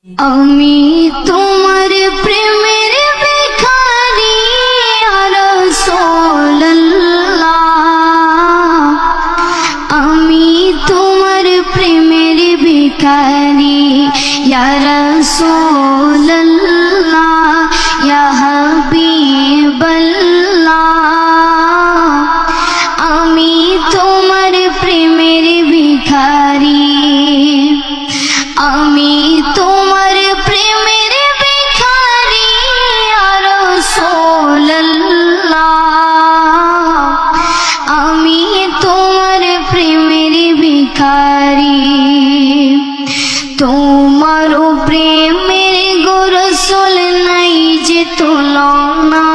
আমি তোমার প্রেমের ভিখারি ইয়া রাসূলুল্লাহ, আমি তোমার প্রেমের ভিখারি ইয়া রাসূলুল্লাহ, ইয়া হাবিবাল্লাহ, আমি তোমার প্রেমের ভিখারি, আমি তোমার প্রেমের ভিখারি ইয়া রাসূলুল্লাহ, আমি তোমার প্রেমের ভিখারি। তোমার প্রেমের গো রাসূল নাই যে তুলনা,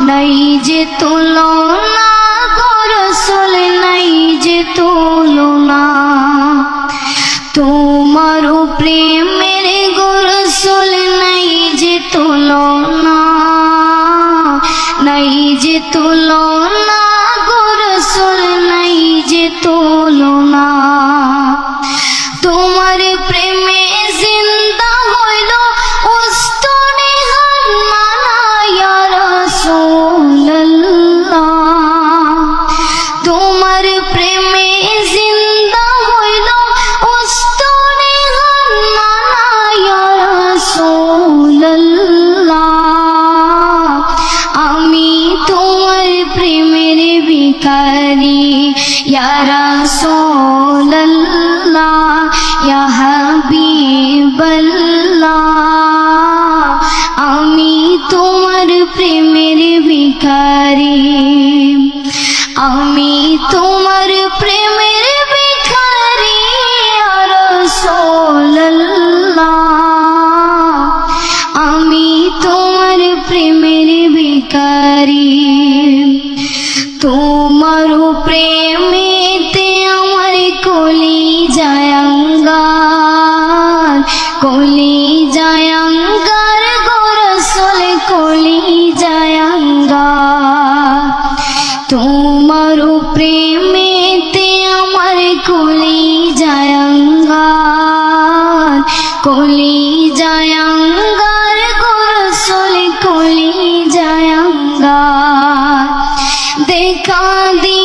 নাই যে তুলনা গো রাসূল নাই যে তুলনা। তোমার প্রেমের গো রাসূল নাই যে তুলনা, নাই যে তুলনা গো রাসূল নাই যে তুলনা। তোমার প্রেমে জিন্দা হইল উস্তনে হান্নানা ইয়া রাসূলুল্লাহ, তোমার প্রেমে জিন্দা হইল উস্তনে হান্নানা ইয়া রাসূলুল্লাহ, আমি তোমার প্রেমের ভিখারি ইয়া রাসূলুল্লাহ, ইয়া হাবিবাল্লাহ, আমি তোমার প্রেমের ভিখারি, আমি তোমার প্রেমের ভিখারি ইয়া রাসূলুল্লাহ, আমি তোমার প্রেমের ভিখারি। তোমার প্রেমেতে আমার কলিজায় আঙ্গার, কলিজায় আঙ্গার গো রাসূল কলিজায় আঙ্গার। তোমার প্রেমেতে আমার কলিজায় আঙ্গার, কলিজায় আঙ্গার গো রাসূল কলিজায় আঙ্গার। দেখা দি